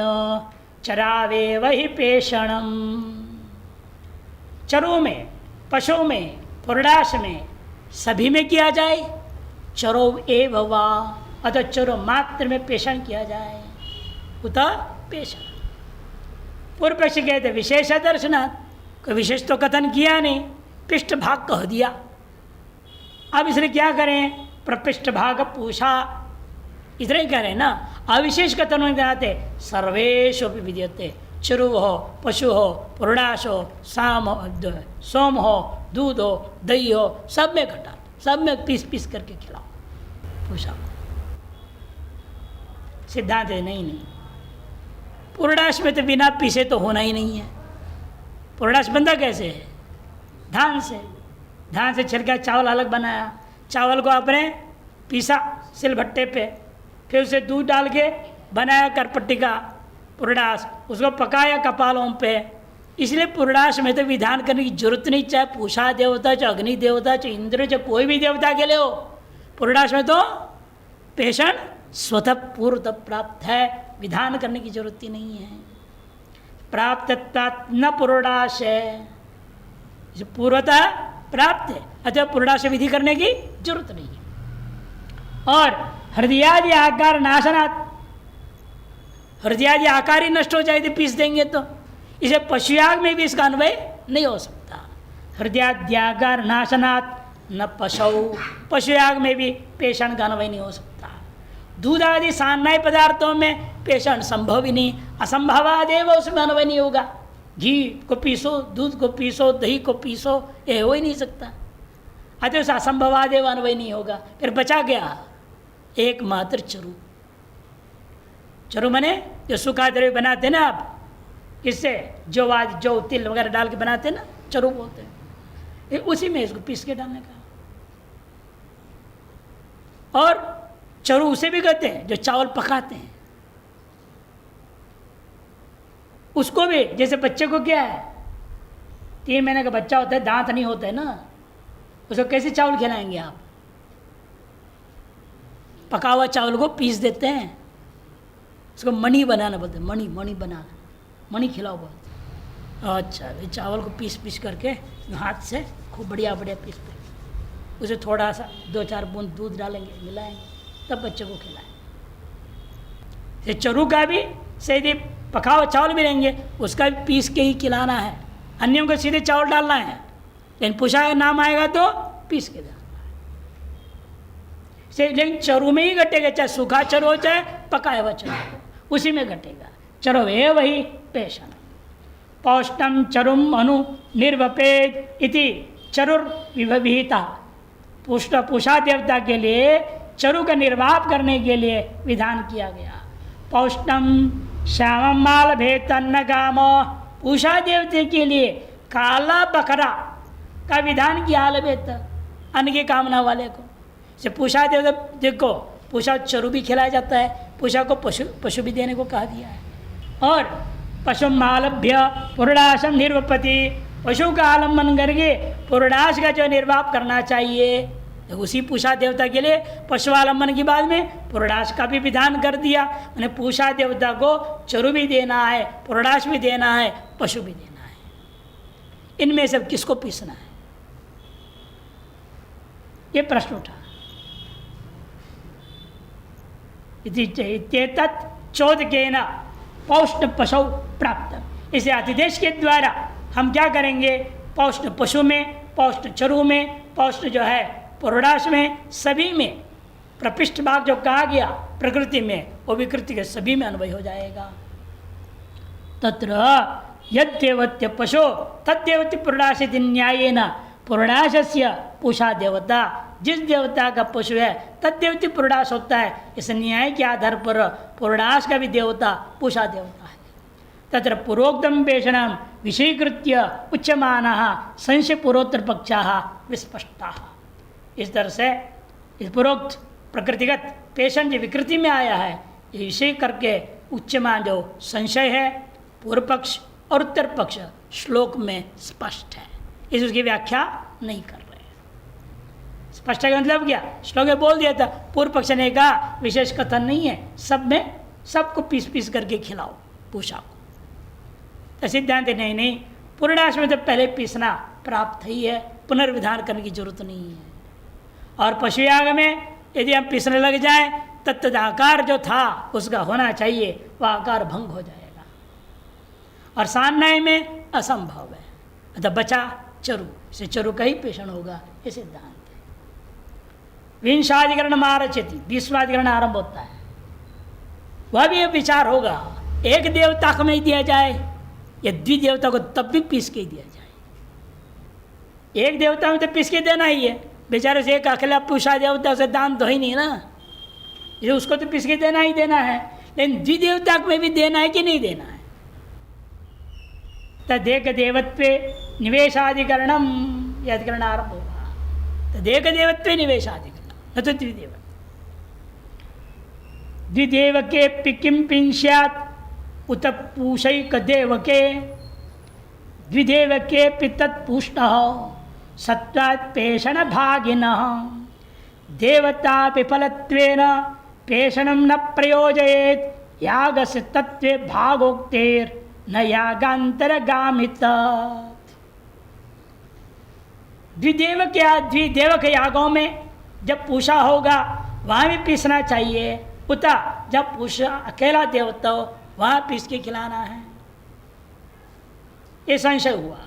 Speaker 1: चरावेव ही पेषणम। चरों में, पशुओं में, पुरोडाश में, सभी में किया जाए। चरो एव वा, अतः चरो मात्र में पेषण किया जाए। उत पेषण। पूर्व पक्ष कहते विशेष दर्शनात्, कोई विशेष तो कथन किया नहीं, पृष्ठ भाग कह दिया। अब इसलिए क्या करें? प्रपृष्ठ भाग पूषा, इतना ही कह रहे हैं ना। अविशेष कथन होने के नाते सर्वेशु विधीयते। चरु हो, पशु हो, पुरोडाश हो, साम हो, सोम हो, दूध हो, दही हो, सब में घटा, सब में पीस पीस करके खिलाओ पूषा को। सिद्धांत है नहीं। पुरोडाश में तो बिना पीसे तो होना ही नहीं है। पुरोडाश बनता कैसे है? धान से। धान से छिलका चावल अलग बनाया, चावल को आपने पीसा सिलभट्टे पे, फिर उसे दूध डाल के बनाया करपट्टी का पुरोडाश, उसको पकाया कपालों पे। इसलिए पुरोडाश में तो विधान करने की जरूरत नहीं, चाहे पूषा देवता, चाहे अग्नि देवता, चाहे इंद्र, चाहे कोई भी देवता के लिए हो। पुरोडाश में तो पेषण स्वतः पूर्वतः प्राप्त है, विधान करने की जरूरत ही नहीं है। प्राप्त न पूर्णाश है, पूर्वतः प्राप्त है, अतः पूर्णाश विधि करने की जरूरत नहीं है। और हृदयादि आकार नाशनात्, हृदयादि आकार ही नष्ट हो जाए तो पीस देंगे तो, इसे पशुयाग में भी इसका अन्वय नहीं हो सकता। हृदयाद्याकार नाशनात् न पशु, पशुयाग में भी पेषण का अन्वय नहीं हो सकता। दूध आदि सान्नाय पदार्थों में पेषण संभव ही नहीं, असंभवादेव उसमें अन्वय नहीं होगा। घी को पीसो, दूध को पीसो, दही को पीसो, ये हो ही नहीं सकता, अतः उस असंभवादेव अन्वय नहीं होगा। फिर बचा गया एकमात्र चरु। चरु मने जो सूखा द्रव्य बनाते ना आप, किससे, जो आज जो तिल वगैरह डाल के बनाते ना, चरु बोलते हैं, उसी में इसको पीस के डालने का। और चरु उसे भी कहते हैं जो चावल पकाते हैं, उसको भी, जैसे बच्चे को क्या है, 3 महीने का बच्चा होता है, दांत नहीं होता है ना, उसको कैसे चावल खिलाएंगे आप? पका हुआ चावल को पीस देते हैं, उसको मणि बनाना बोलते हैं, मणि बनाना, मणि खिलाओ बोलते हैं। अच्छा, ये चावल को पीस करके हाथ से खूब बढ़िया पीसते, उसे थोड़ा सा 2-4 बूंद दूध डालेंगे, मिलाएंगे, तब बच्चे को खिलाएं। ये चरु का भी सीधे पका हुआ चावल भी लेंगे, उसका भी पीस के ही खिलाना है, अन्यों को सीधे चावल डालना है, लेकिन पूछा का नाम आएगा तो पीस के डालना है। लेकिन चरु में ही घटेगा, चाहे सूखा चरु हो चाहे पकाया हुआ चरु हो, उसी में घटेगा। चरु है वही पेषण। पौष्टम चरुम अनु निर्वपेद इति चरुर्विहिता, पूषा देवता के लिए चरु का निर्वाप करने के लिए विधान किया गया। पौष्टम श्यामम माल भेतन्न काम, पूषा देवते के लिए काला बकरा का विधान किया। आलभेत अन्न की कामना वाले को, से पूषा देवता देखो, पूषा चरु भी खिलाया जाता है, पूषा को पशु भी देने को कहा दिया है। और पशु मालभ्य पुरुडाशम निर्वपति, पशु का आलम्बन करके पुरुडाश का जो निर्वाप करना चाहिए, उसी पूषा देवता के लिए पशु आलम्बन के बाद में पुरुडाश का भी विधान कर दिया। मैंने पूषा देवता को चरु भी देना है, पुरुडाश भी देना है, पशु भी देना है। इनमें से किसको पीसना है, ये प्रश्न उठा। इत्येतत् चोदकेन पौष्ट पशु प्राप्त, इसे अतिदेश के द्वारा हम क्या करेंगे, पौष्ट पशु में, पौष्ट चरु में, पौष्ट जो है पुरुडाश में, सभी में प्रपिष्ट भाग जो कहा गया प्रकृति में, वो विकृति के सभी में अन्वय हो जाएगा। तत्र यद्देवत्य पशु तद्देवत्य पुरुडाश न्यायेन, पुरुडाशस्य पूषा देवता, जिस देवता का पशु है तद्देवती पुरुडाश होता है, इस न्याय के आधार पर पुरुडाश का भी देवता पूषा देवता है। तत्र पूर्वोक्तम पेषणम विषयीकृत्य उच्यमानः संशय पूर्वोत्तर पक्षाः विस्पष्टाः। इस तरह से इस पूर्वोक्त प्रकृतिगत पेषण जो विकृति में आया है, ये विषय करके उच्यमान जो संशय है पूर्व पक्ष और उत्तर पक्ष श्लोक में स्पष्ट है, इस उसकी व्याख्या नहीं कर रहे हैं। स्पष्ट का मतलब क्या, श्लोक में बोल दिया था, पूर्व पक्ष ने कहा विशेष कथन नहीं है, सब में सबको पीस करके खिलाओ पूषा को। तो सिद्धांत नहीं, पुरुडाश में तो पहले पीसना प्राप्त ही है, पुनर्विधान करने की जरूरत नहीं है। और पशुयाग में यदि हम पीसने लग जाएं, तत्त आकार जो था उसका होना चाहिए, वह आकार भंग हो जाएगा। और सान्नाय में असंभव है, अतः बचा चरु, से चरु का ही पेषण होगा, ये सिद्धांत है। विंशाधिकरण मारचति, 20वाधिकरण आरंभ होता है, वह भी विचार होगा, एक देवता को नहीं दिया जाए या द्विदेवता को तब भी पीस के दिया जाए। एक देवता में तो पीस के देना ही है, बेचारे से एक अकेला पूषा देवता से दान तो ही नहीं ना, ये उसको तो पीस के देना ही देना है, लेकिन द्विदेवता में भी देना है कि नहीं देना है। तदेक देवत्वे निवेशाधिकरणम, यह अधिकरण आरंभ होगा। तदेक देवत्वे निवेशाधिकरण, न तो द्विदेव। द्विदेवके किम पिंस्यात् उत पूषैक देवके, द्विदेवके तत्पूष्णः सत्वात् पेषण भागिनः, देवता विफलत्वेन पेषणम न प्रयोजयेत यागस्य तत्वे भागोक्तेर न यागांतरगामित। द्विदेवक यागों में जब पूषा होगा वहाँ भी पीसना चाहिए, उता जब पूषा अकेला देवता हो वहाँ पीस के खिलाना है। ये संशय हुआ।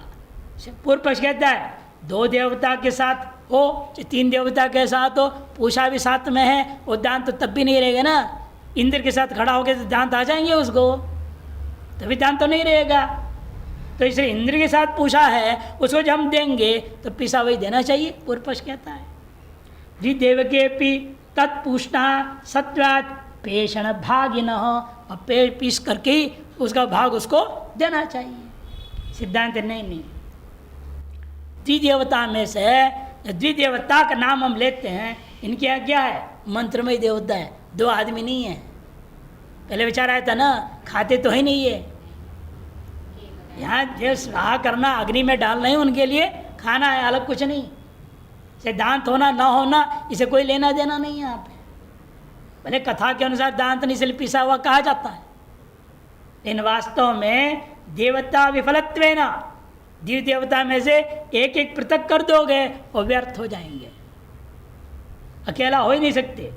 Speaker 1: पूर्व पक्ष कहता है 2 देवता के साथ हो, 3 देवता के साथ हो, पूषा भी साथ में है, वो दांत तो तब भी नहीं रहेगा ना। इंद्र के साथ खड़ा हो गया तो दांत आ जाएंगे उसको, तभी दांत तो नहीं रहेगा। तो इसलिए इंद्र के साथ पूषा है, उसको जब हम देंगे तो पिसा वही देना चाहिए, पूर्व पक्ष कहता है। द्विदेवकेपि तत्पूषणा सत्वात् पेषण भागिनः, और पीस करके ही उसका भाग उसको देना चाहिए। सिद्धांत नहीं। द्विदेवता में से द्विदेवता का नाम हम लेते हैं, इनके यहाँ क्या है? मंत्रमय देवता है, 2 आदमी नहीं है। पहले विचार आया था ना, खाते तो है नहीं है। यहाँ जो स्वाहा करना अग्नि में डालना है उनके लिए खाना है, अलग कुछ नहीं। से दांत होना ना होना इसे कोई लेना देना नहीं है यहाँ पे। भले कथा के अनुसार दांत नहीं से पिसा हुआ कहा जाता है, लेकिन वास्तव में देवता विफलत्वेन, दिव्य देवता में से एक एक पृथक कर दोगे वो व्यर्थ हो जाएंगे। अकेला हो ही नहीं सकते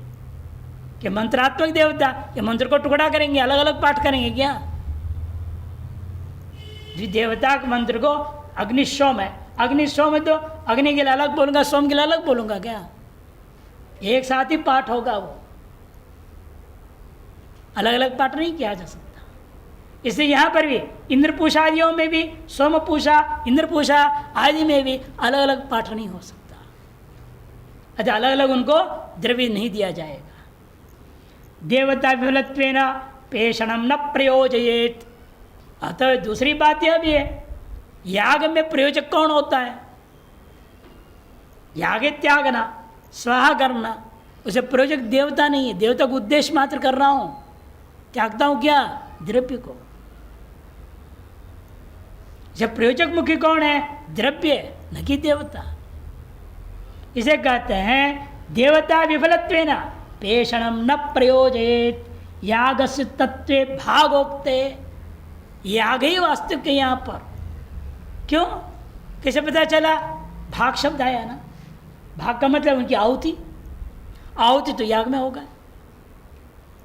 Speaker 1: कि मंत्रात्मक देवता के मंत्र को टुकड़ा करेंगे, अलग अलग पाठ करेंगे क्या? देवता के मंत्र को अग्निशोम है, अग्निशोम है तो अग्नि के लिए अलग बोलूंगा, सोम के लिए अलग बोलूंगा क्या? एक साथ ही पाठ होगा, वो अलग अलग पाठ नहीं किया जा सकता। इसलिए यहाँ पर भी इंद्रपूषा आदियों में भी, सोमपूषा, इंद्रपूषा आदि में भी अलग अलग पाठ नहीं हो सकता। अच्छा, अलग अलग उनको द्रव्य नहीं दिया जाएगा। देवता विफलत्वेन पेषणम न प्रयोजयेत। अतः दूसरी बात यह भी है, याग में प्रयोजक कौन होता है? यागे त्यागना, स्वाहा करना, उसे प्रयोजक देवता नहीं है। देवता को उद्देश्य मात्र कर रहा हूं, त्यागता हूं क्या? द्रव्य को। जब प्रयोजक मुखी कौन है? द्रव्य, न कि देवता। इसे कहते हैं देवता विफलत्वेन पेषणम न प्रयोजयेत यागस्य तत्वे भागोक्ते। याग ही वास्तविक है यहाँ पर। क्यों? कैसे पता चला? भाग शब्द आया ना, भाग का मतलब उनकी आहुति, आहुति तो याग में होगा।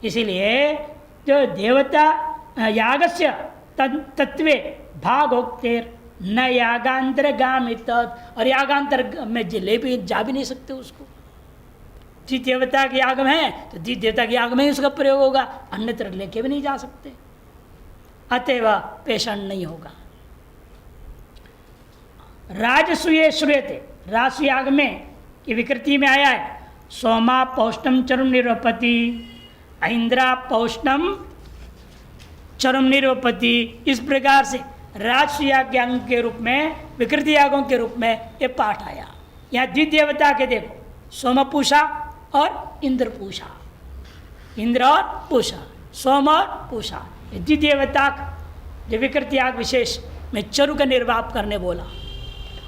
Speaker 1: इसीलिए जो देवता यागस्य तत्वे भागोक्तेर न यागांतर गामित, और यागांतर में ले भी जा भी नहीं सकते उसको। जिस देवता के याग में है तो जिस देवता के याग में ही उसका प्रयोग होगा, अन्यत्र लेके भी नहीं जा सकते। अतएव पेषण नहीं होगा। राजसूये श्रूयते, राजसूय याग में की विकृति में आया है सोमा पौष्णम चरुम निरूपति, इंद्रा पौष्णम चरुम निरूपति। इस प्रकार से राजसूय याग के रूप में, विकृति यागों के रूप में ये पाठ आया। यहाँ द्विदेवता के देखो, सोमपूषा और इंद्रपूषा, इंद्र और पूषा, सोम और पूषा, द्विदेवता जो विकृति याग विशेष में चरु का निर्वाप करने बोला।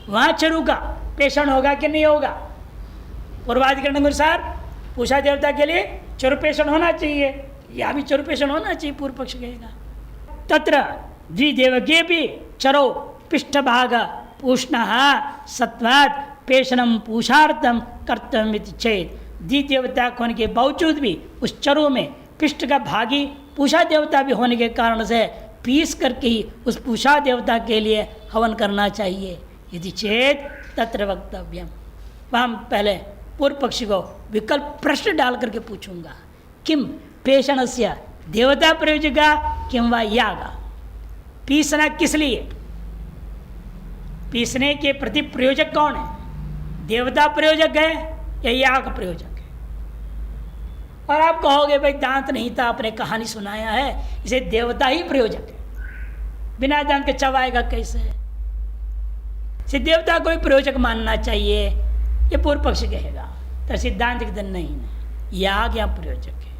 Speaker 1: वहाँ चरु का पेषण होगा कि नहीं होगा? पूर्वाधिकरण के अनुसार पूषा देवता के लिए चरु पेषण होना चाहिए, या भी चरु पेषण होना चाहिए, पूर्व पक्ष कहेगा। तत्र द्विदेवके भी चरो पृष्ठभाग पूष्णः सत्वात् पेषणम पूषार्थम कर्तव्यमिति चेत। द्विदेवता होने के बावजूद भी उस चरु में पृष्ठ का भागी पूषा देवता भी होने के कारण से पीस करके ही उस पूषा देवता के लिए हवन करना चाहिए। यदि चेत तत्र वक्तव्यम। वह पहले पूर्व पक्षी को विकल्प प्रश्न डाल करके पूछूंगा, किम पेषणस्य देवता प्रयोजका किम वा यागा। पीसना किस लिए? पीसने के प्रति प्रयोजक कौन है? देवता प्रयोजक है या याग प्रयोजक है? और आप कहोगे भाई दांत नहीं था, आपने कहानी सुनाया है, इसे देवता ही प्रयोजक है, बिना दांत के चबाएगा कैसे? इसे देवता को ही प्रयोजक मानना चाहिए, ये पूर्व पक्ष कहेगा। तो सिद्धांत के दिन नहीं, याग या प्रयोजक है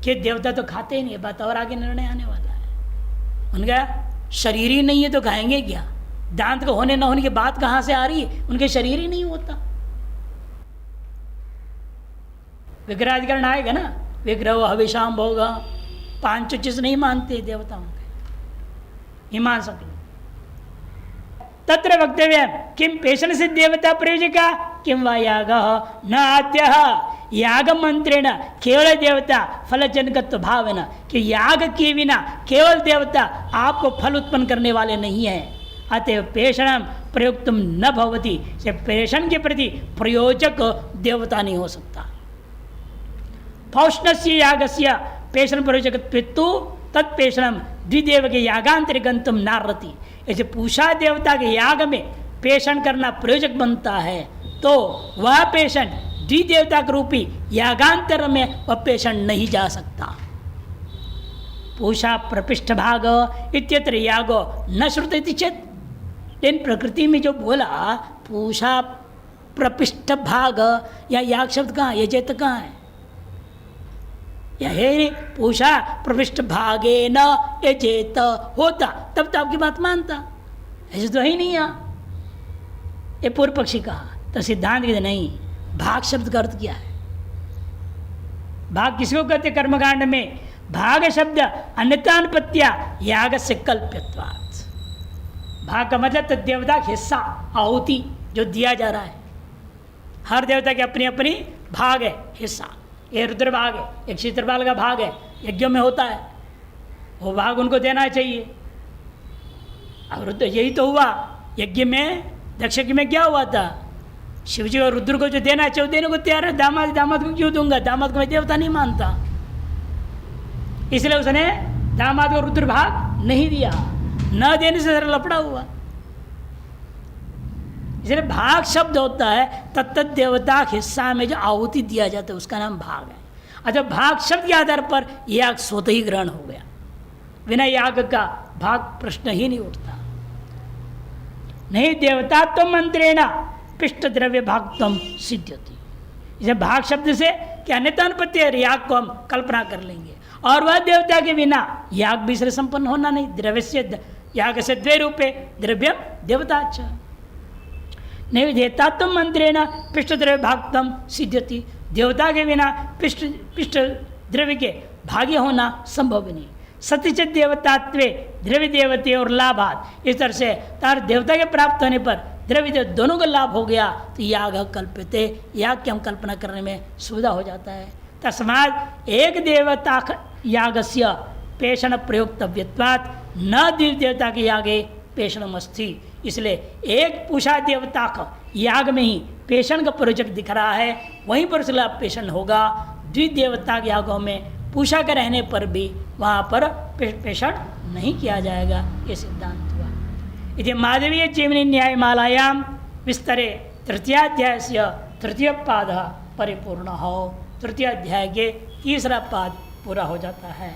Speaker 1: कि देवता तो खाते ही नहीं, बात और आगे निर्णय आने वाला है। उनका शरीर ही नहीं है तो खाएंगे क्या? दांत को होने न होने की बात कहाँ से आ रही है? उनके शरीर ही नहीं होता। विग्रहाधिकरण आएगा ना, विग्रह हविषाम होगा, पांचों चीज नहीं मानते देवताओं के, नहीं मान सकते। तत्र वक्तव्य किम पेषण से देवता प्रयोजका किम वा याग न आद्य याग मंत्रेण केवल देवता फलजनकत्व भावना, कि याग के बिना केवल देवता आपको फल उत्पन्न करने वाले नहीं है। अतएव पेषण प्रयुक्तम न भवति, से पेषण के प्रति प्रयोजक देवता नहीं हो सकता। पौष्णस्य यागस्य पेषण प्रयोजकत्वेतु तत्पेषणम द्विदेव के यागांतरिगंतुम नारति। ऐसे पूषा देवता के याग में पेषण करना प्रयोजक बनता है, तो वह पेषण द्विदेवता के रूपी यागांतर में वह पेषण नहीं जा सकता। पूषा प्रपिष्ठ भाग इत्यत्र यागो न श्रुतति चेत, लेकिन प्रकृति में जो बोला पूषा प्रपिष्ठ भाग, या याग शब्द कहाँ, यजेत कहाँ है? यह है नहीं, पूषा प्रविष्ट भागे न यजेत होता तब तो आपकी बात मानता, ऐसे तो है ही नहीं। यहाँ ये पूर्व पक्षी कहा, तो सिद्धांत कहते नहीं, भाग शब्द का अर्थ क्या है? भाग किसको कहते? कर्मकांड में भाग शब्द अन्यतानुपत्या याग से कल्प्यत्वात्। भाग का मतलब तो देवता हिस्सा, आहुति जो दिया जा रहा है। हर देवता की अपनी अपनी भाग है, हिस्सा। ये रुद्र भाग है, एक क्षेत्रपाल का भाग है, यज्ञों में होता है, वो भाग उनको देना चाहिए। अब रुद्र यही तो हुआ यज्ञ में, दक्ष में क्या हुआ था? शिव जी और रुद्र को जो देना चाहिए देने को तैयार है। दामाद को क्यों दूंगा? दामाद को मैं देवता नहीं मानता, इसलिए उसने दामाद को रुद्र भाग नहीं दिया। न देने से लफड़ा हुआ। इसलिए भाग शब्द होता है तत्त देवता हिस्सा में जो आहुति दिया जाता है उसका नाम भाग है। अच्छा, भाग शब्द के आधार पर याग स्वतः ही ग्रहण हो गया, बिना याग का भाग प्रश्न ही नहीं उठता। नहीं देवता तो मंत्रेण पिष्ट द्रव्य भागत्वम सिद्ध्यति। इसे भाग शब्द से क्या अन्यतानुपत्ति है, याग को हम कल्पना कर लेंगे, और वह देवता के बिना याग भी से संपन्न होना नहीं। द्रव्य से याग से द्वे रूपे द्रव्यम देवता नहीं विधेयता तुम मंत्रेण पिष्ट द्रव्य भागत्वम सिद्ध्यति। देवता के बिना पिष्ट द्रव्य के भाग्य होना संभव नहीं। सत्यचित देवतात्वे द्रव्य देवते और लाभात, इस तरह से तार देवता के प्राप्त होने पर द्रव्य देव दोनों का लाभ हो गया तो याग कल्प्यते, याग की हम कल्पना करने में सुविधा हो जाता है। तस्मात् एक देवता यागस्य पेषण प्रयोक्तव्यत्वात् न द्वितीय देवता के यागे पेषणमस्थि। इसलिए एक पूषा देवता का याग में ही पेषण का प्रयोजक दिख रहा है, वहीं पर उसका पेषण होगा। द्विदेवता के यागों में पूषा के रहने पर भी वहाँ पर पेषण नहीं किया जाएगा, ये सिद्धांत हुआ। इति माधवीय जीवनी न्यायमालायां विस्तरे तृतीयाध्याय से तृतीय पाद परिपूर्ण हो। तृतीय अध्याय के तीसरा पाद पूरा हो जाता है।